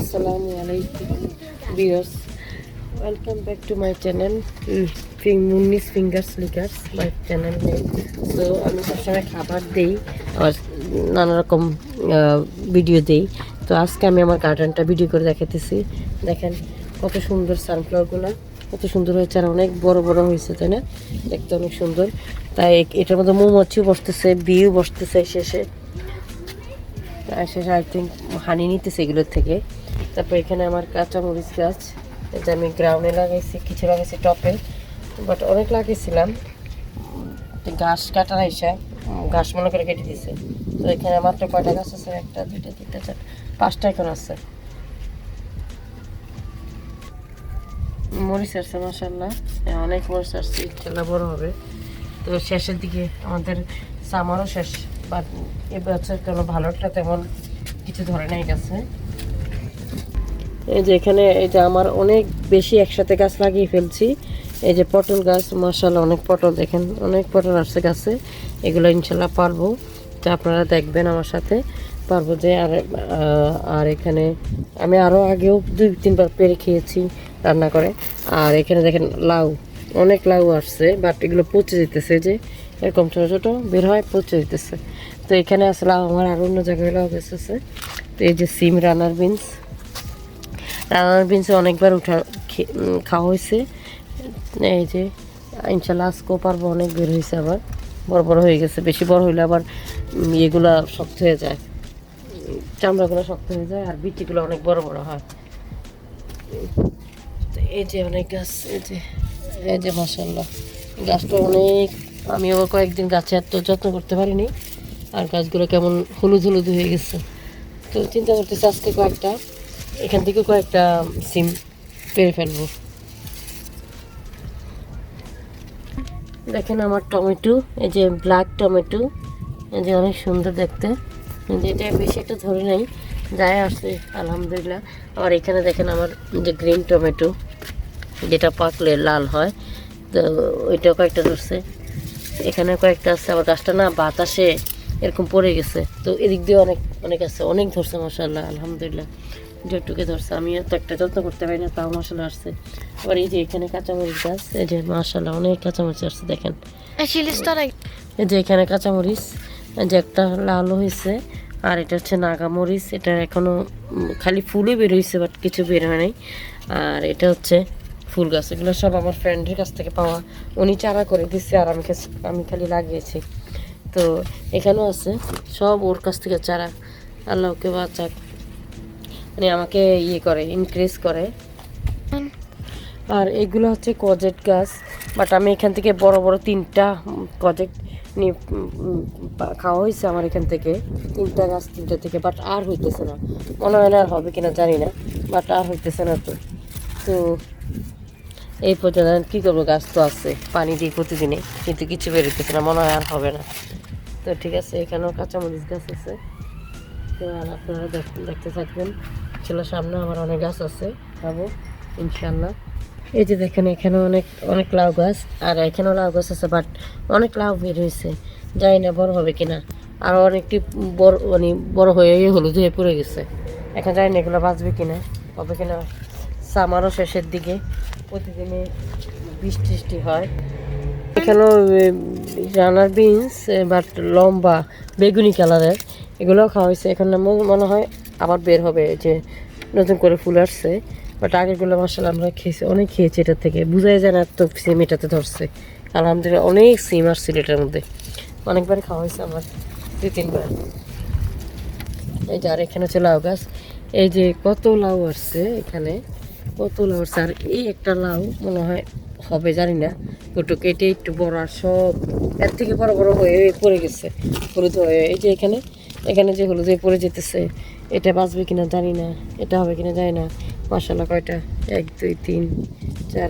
Assalamu alaikum viewers. Welcome back to my channel Munnis Fingers Lickers, my channel name. So আমি সবসময় খাবার দেই আর নানা রকম ভিডিও দেই। তো আজকে আমি আমার গার্ডেনটা ভিডিও করে দেখাতেছি। দেখেন কত সুন্দর সানফ্লাওয়ারগুলো, কত সুন্দর হয়েছে আর অনেক বড় বড় হয়েছে, তাই না? দেখতে অনেক সুন্দর। তাই এটার মধ্যে মৌমাছিও বসতেছে, বিও বসতেছে শেষে আই থিঙ্ক হানি নিতেছে এগুলোর থেকে। তারপর এখানে আমার কাঁচামরিচ গাছ, এটা আমি গ্রাউন্ডে লাগাইছি, কিছু লাগাইছি টপে, বাট অনেক লাগিয়েছিলাম। ঘাস কাটার এসে ঘাস মনে করে কেটে দিছে। তো এখানে মাত্র কয়টা গাছ আছে? 1 2 3 4 5টা এখন আছে। মরিচ আসছে মাশাআল্লাহ, অনেক মরিচ আসছে, ইনশাআল্লাহ বড় হবে। তো শেষের দিকে আমাদের সামারও শেষ, বাট এবছর কোনো ভালোটা তেমন কিছু ধরে নাই গাছে। এই যে এখানে এই যে আমার অনেক বেশি একসাথে গাছ লাগিয়ে ফেলছি। এই যে পটল গাছ, মাশাআল্লাহ অনেক পটল, দেখেন অনেক পটল আসছে গাছে। এগুলো ইনশাআল্লাহ পারবো, তো আপনারা দেখবেন আমার সাথে পারবো যে। আর এখানে আমি আরও আগেও 2-3 বার পেরে খেয়েছি রান্না করে। আর এখানে দেখেন লাউ, অনেক লাউ আসছে, বাট এগুলো পচে যেতেছে, যে এরকম ছোটো ছোটো বের হয়, পচে যেতেছে। তো এখানে আসলে আমার আর অন্য জায়গায় লাউ গাছ আছে। তো এই যে সিম, রানার বিনস অনেকবার খাওয়া হয়েছে। এই যে ইনশাল্লাহ আজকেও পারবো, অনেক বের হয়েছে, আবার বড় বড় হয়ে গেছে। বেশি বড় হইলে আবার এগুলা শক্ত হয়ে যায়, চামড়াগুলো শক্ত হয়ে যায়, আর বিচিগুলো অনেক বড় বড় হয়। এই যে অনেক গাছ, এই যে মাশাআল্লাহ গাছটা অনেক। আমি আবার কয়েকদিন গাছে এত যত্ন করতে পারিনি, আর গাছগুলো কেমন হলুদ হলুদ হয়ে গেছে। তো চিন্তা করতেছি আজকে এখান থেকে কয়েকটা সিম পেরে ফেলবো। দেখেন আমার টমেটো, এই যে ব্ল্যাক টমেটো, এই যে অনেক সুন্দর দেখতে। এটা বেশি একটা ধরে নাই, যাই আসছে আলহামদুলিল্লাহ। আর এখানে দেখেন আমার যে গ্রিন টমেটো, যেটা পাকলে লাল হয়, তো ওইটাও কয়েকটা ধরছে। এখানে কয়েকটা আছে। আবার গাছটা না বাতাসে এরকম পড়ে গেছে, তো এদিক দিয়ে অনেক অনেক আছে, অনেক ধরছে মাশাআল্লাহ আলহামদুলিল্লাহ। যেটুকে ধরছে, আমি তো একটা যত্ন করতে পারি না, তাও মাশাআল্লাহ আসছে। আবার এই যে এখানে কাঁচামরিচ গাছ, এই যে মাশাআল্লাহ অনেক কাঁচামরিচ আসছে দেখেন। এই যে এখানে কাঁচামরিচ, এই যে একটা লাল হয়েছে, আর এটা হচ্ছে নাগামরিচ। এটা এখনো খালি ফুলই বের হয়েছে, বাট কিছু বের হয় নাই। আর এটা হচ্ছে ফুল গাছ। এগুলো সব আমার ফ্রেন্ডের কাছ থেকে পাওয়া, উনি চারা করে দিচ্ছে, আর আমি খালি লাগিয়েছি। তো এখানেও আছে, সব ওর কাছ থেকে চারা। আল্লাহ ওকে বাঁচাক, মানে আমাকে করে, ইনক্রিজ করে। আর এগুলো হচ্ছে কজেট গাছ, বাট আমি এখান থেকে বড় বড় 3টা কজেট নিয়ে খাওয়া হয়েছে আমার এখান থেকে। 3টা গাছ 3টা থেকে, বাট আর হইতেছে না, মনে হয় না আর হবে কিনা জানি না, বাট আর হইতেছে না। তো এই পর্যন্ত কী করবো, গাছ তো আছে, পানি দিই প্রতিদিনে, কিন্তু কিছু বেরোতেছে না, মনে হয় আর হবে না। তো ঠিক আছে, এখানেও কাঁচামরিচ গাছ আছে। তো আর আপনারা দেখতে থাকবেন, ছিল সামনে আমার অনেক গাছ আছে, খাবো ইনশাল্লাহ। এই যে দেখেন এখানে অনেক অনেক লাউ গাছ, আর এখানেও লাউ গাছ আছে, বাট অনেক লাউ বের হয়েছে, জানি না বড় হবে কিনা। আর অনেকটি বড়, মানে বড় হয়ে হলুদ হয়ে পড়ে গেছে। এখন জানি না এগুলো বাঁচবে কিনা, হবে কিনা। সামারও শেষের দিকে, প্রতিদিনে বৃষ্টি হয়। এখানেও রানার বিনস, বাট লম্বা বেগুনি কালারের, এগুলোও খাওয়া হয়েছে। এখন মনে হয় আবার বের হবে, যে নতুন করে ফুল আসছে। বাট আগেরগুলো মাশাআল্লাহ আমরা খেয়েছি, অনেক খেয়েছি এটার থেকে, বোঝাই যায় না এত সিম এটাতে ধরছে। আলহামদুলিল্লাহ অনেক সিম আসছিল এটার মধ্যে, অনেকবার খাওয়া হয়েছে আমার, 2-3 বার। এই যে আর এখানে হচ্ছে লাউ গাছ, এই যে কত লাউ আসছে এখানে, কত লাউ আসছে। আর এই একটা লাউ মনে হয় হবে, জানি না, ওটু কেটে একটু বড়, আর সব এর থেকে বড় বড় হয়ে পড়ে গেছে হলুদ হয়ে। এই যে এখানে যে হলুদ হয়ে পড়ে যেতেছে, এটা বাঁচবে কিনা জানি না, এটা হবে কিনা জানি না। মাশাআল্লাহ কয়টা, 1 2 3 4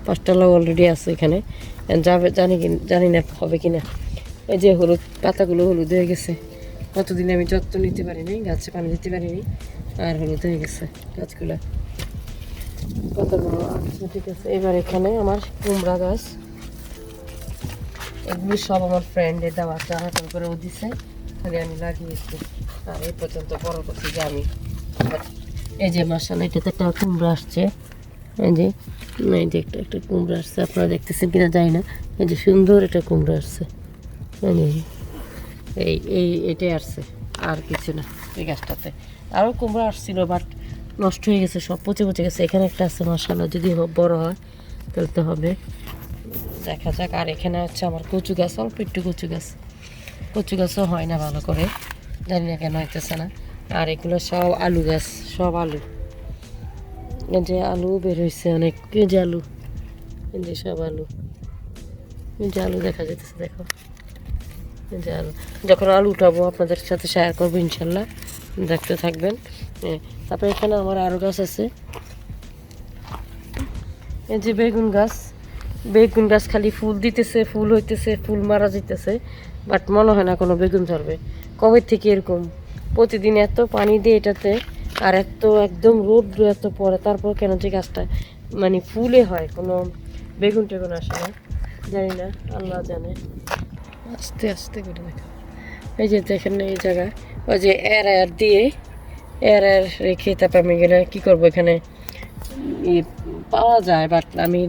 5টা লাউ অলরেডি আছে এখানে, যাবে জানি না হবে কিনা। এই যে হলুদ পাতাগুলো হলুদ হয়ে গেছে, কতদিন আমি যত্ন নিতে পারিনি, গাছে পানি দিতে পারিনি, আর হলুদ হয়ে গেছে গাছগুলো। কত বড়। আচ্ছা ঠিক আছে, এবার এখানে আমার কুমড়া গাছ, এগুলি সব আমার ফ্রেন্ডের দেওয়া, চারা করে ও দিছে, খালি আমি লাগিয়েছি। আর এই পর্যন্ত বড় করছি যে আমি, এই যে মাশাআল্লাহ, এটাতে একটা কুমড়া আসছে। এই যে একটা একটা কুমড়া আসছে, আপনারা দেখতেছেন কিনা জানি না। এই যে সুন্দর একটা কুমড়া আসছে। এটাই আসছে, আর কিছু না। এই গাছটাতে আরও কুমড়া আসছিল, বাট নষ্ট হয়ে গেছে, সব পচে পচে গেছে। এখানে একটা আছে মাশাআল্লাহ, যদি বড় হয় তাহলে তো হবে, দেখা যাক। আর এখানে হচ্ছে আমার কচু গাছ, অল্প একটু কচু গাছ। কচু গাছও হয় না ভালো করে, জানি না কেন হইতেছে না। আর এগুলো সব আলু গাছ, সব আলু। এই যে আলু বের হয়েছে অনেক, এই যে আলু, এই যে সব আলু, এই যে আলু দেখা যেতেছে, দেখো। এই যে আলু, যখন আলু উঠাবো আপনাদের সাথে শেয়ার করবো ইনশাল্লাহ, দেখতে থাকবেন। তারপরে এখানে আমার আরও গাছ আছে। এই যে বেগুন গাছ, বেগুন গাছ খালি ফুল দিতেছে, ফুল হইতেছে, ফুল মারা যেতেছে, বাট মনে হয় না কোনো বেগুন ধরবে। কবে থেকে এরকম প্রতিদিন এত পানি দিয়ে এটাতে, আর এত একদম রোদ এত পড়ে, তারপর কেন যে গাছটা মানে ফুলে হয়, কোনো বেগুন টেগুন আসে না, জানি না, আল্লাহ জানে। আস্তে আস্তে করে দেখা, এই যে দেখেন এই জায়গায় ওই যে এর দিয়ে এর রেখে তারপর আমি গেলে কী করবো, এখানে পাওয়া যায়, বাট আমি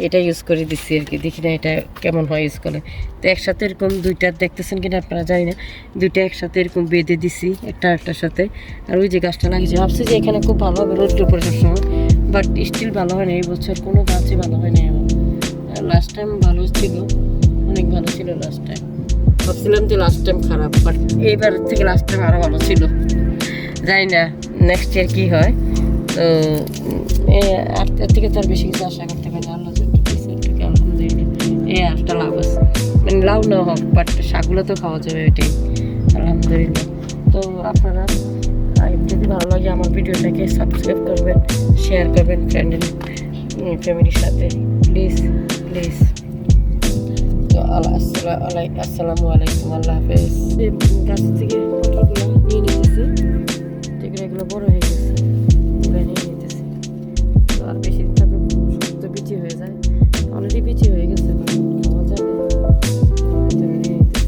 এটা ইউজ করে দিচ্ছি আর কি, দেখি না এটা কেমন হয় ইউজ করে। তো একসাথে এরকম দুইটা দেখতেছেন কিনা আপনারা জানি না, দুইটা একসাথে এরকম বেঁধে দিছি একটা একটার সাথে। আর ওই যে গাছটা লাগিয়েছি, ভাবছি যে এখানে খুব ভালো হবে রোদ্র পরে সবসময়, বাট স্টিল ভালো হয় না, এই বছর কোনো গাছই ভালো হয় না আমার। লাস্ট টাইম ভালো ছিল, অনেক ভালো ছিল লাস্ট টাইম। ভাবছিলাম যে লাস্ট টাইম খারাপ, বাট এইবার থেকে লাস্ট টাইম আরও ভালো ছিল, জানি না নেক্সট ইয়ার কী হয়। তো এর থেকে তো আর বেশি কিছু আশা করতে পারি না, আল্লাহ থেকে আলহামদুলিল্লাহ এই একটা লাভ আছে, মানে লাভ না হোক, বাট শাকগুলো তো খাওয়া যাবে, এটাই আলহামদুলিল্লাহ। তো আপনারা যদি ভালো লাগে আমার ভিডিওটাকে সাবস্ক্রাইব করবেন, শেয়ার করবেন ফ্রেন্ড অ্যান্ড ফ্যামিলির সাথে, প্লিজ প্লিজ। তো আসসালামু আলাইকুম, আল্লাহ হাফেজ। গাছ থেকে পটলগুলো নিয়ে নিতেছি, যেগুলো এগুলো বড় হয়ে গেছে, এগুলো নিয়ে নিতেছি। তো আর বেশি দিন থাকলে শক্ত বিচি হয়ে যায়, অলরেডি বিচি হয়ে গেছে, খাওয়া যাবে, তো নিয়ে নিতেছি।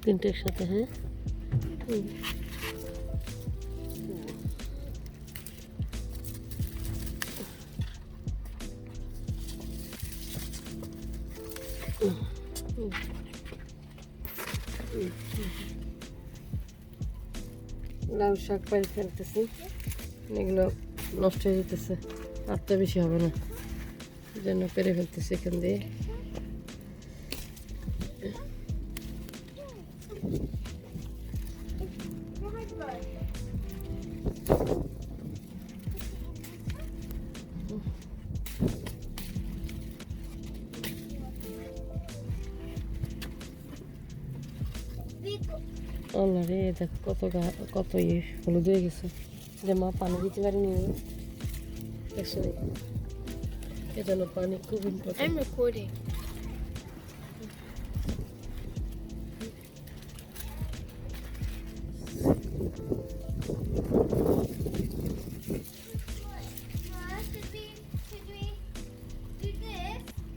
তিনটে একসাথে, হ্যাঁ। লাউ শাক পাই ফেলতেছি, এগুলো নষ্ট হয়ে যেতেছে, আর তো বেশি হবে না, এই জন্য পেরে ফেলতেছি এখান দিয়ে। আল্লাহ রে, দেখো কত হলুদ হয়ে গেছে, যে মা পানি দিতে পারিনি, এজন্য পানি খুব ইম্পর্টেন্ট। I'm recording.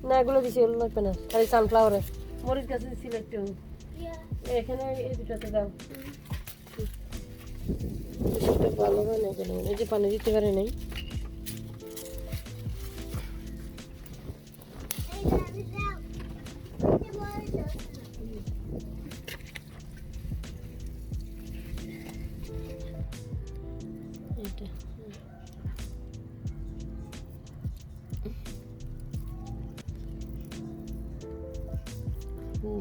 না এগুলো দিছি, এগুলো লাগবে না, খালি সানফ্লাওয়ারে মরিচ গাছে ছিল একটু, এখানে এই দুটাতে দাও। ভালো হয় না কেন, এই যে পানি দিতে পারে নাই।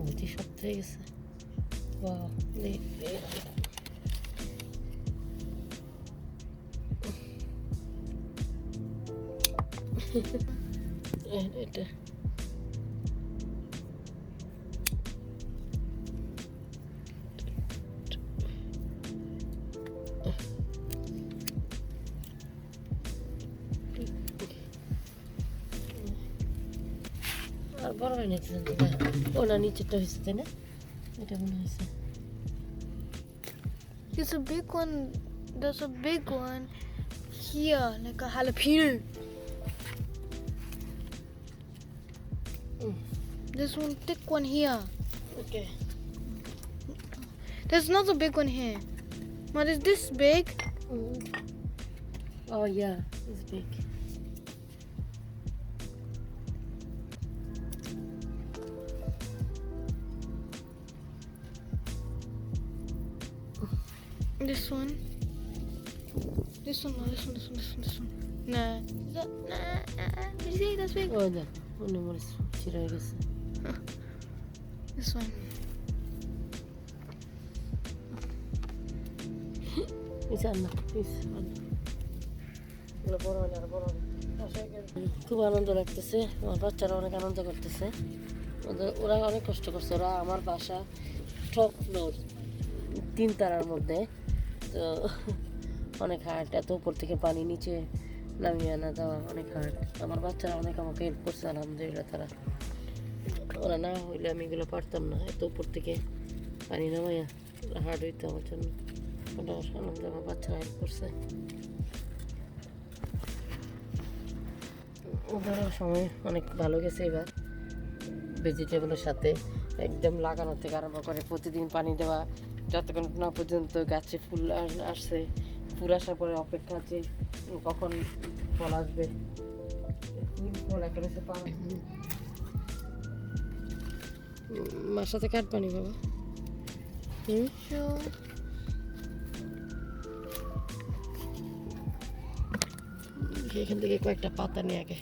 অতি শক্ত হয়ে গেছে, এটা আর বড় হয় না এখান থেকে। ও না নিচেরটা হয়েছে তাই না? এটা মনে হয়েছে। There's a big one. There's a big one here, like a jalapeno. There's one thick one here. Okay There's another big one here. What is this big? Oh yeah, it's big. This one. This one, no, this one, this one, this one, this one. Nah. Is that, nah. Did you see that's big? ওই দেখো অন্য মরিচ চিরা হয়ে গেছে। This one. নিচে আন না please আন না। এগুলো বড় হয় না আর বড় হবে। খুব আনন্দ লাগতেছে, আমার বাচ্চারা অনেক আনন্দ করতেছে। ওরা অনেক কষ্ট করছে, ওরা আমার বাসা টপ ফ্লোর 3 তারার মধ্যে, তো অনেক হার্ড, এত উপর থেকে পানি নিচে নামিয়ে আনা দেওয়া অনেক হার্ড। আমার বাচ্চারা অনেক আমাকে হেল্প করছে আলহামদুলিল্লাহ। তারা ওরা না হইলে আমি এগুলো পারতাম না, এত উপর থেকে পানি নামাইয়া হার্ড হইতো আমার জন্য। ওটা আনন্দ, আমার বাচ্চারা হেল্প করছে। ওদেরও সময় অনেক ভালো গেছে এবার। ভেজিটেবলের সাথে একদম লাগানো থেকে আরম্ভ করে প্রতিদিন পানি দেওয়া, যতক্ষণ না পর্যন্ত গাছে ফুল আসছে, ফুল আসার পরে অপেক্ষা যে কখন ফল আসবে। ফল একটা হচ্ছে মার সাথে কাট পানি বাবা। Sure. এখান থেকে কয়েকটা পাতা নিয়ে আগে,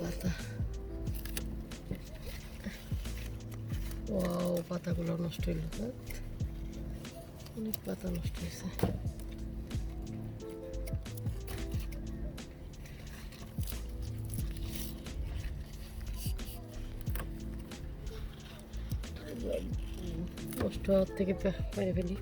পাতা। ও পাতাগুলো নষ্ট হইল, অনেক পাতা নষ্ট হয়েছে। নষ্ট হওয়ার থেকে বাইরে ফেলি।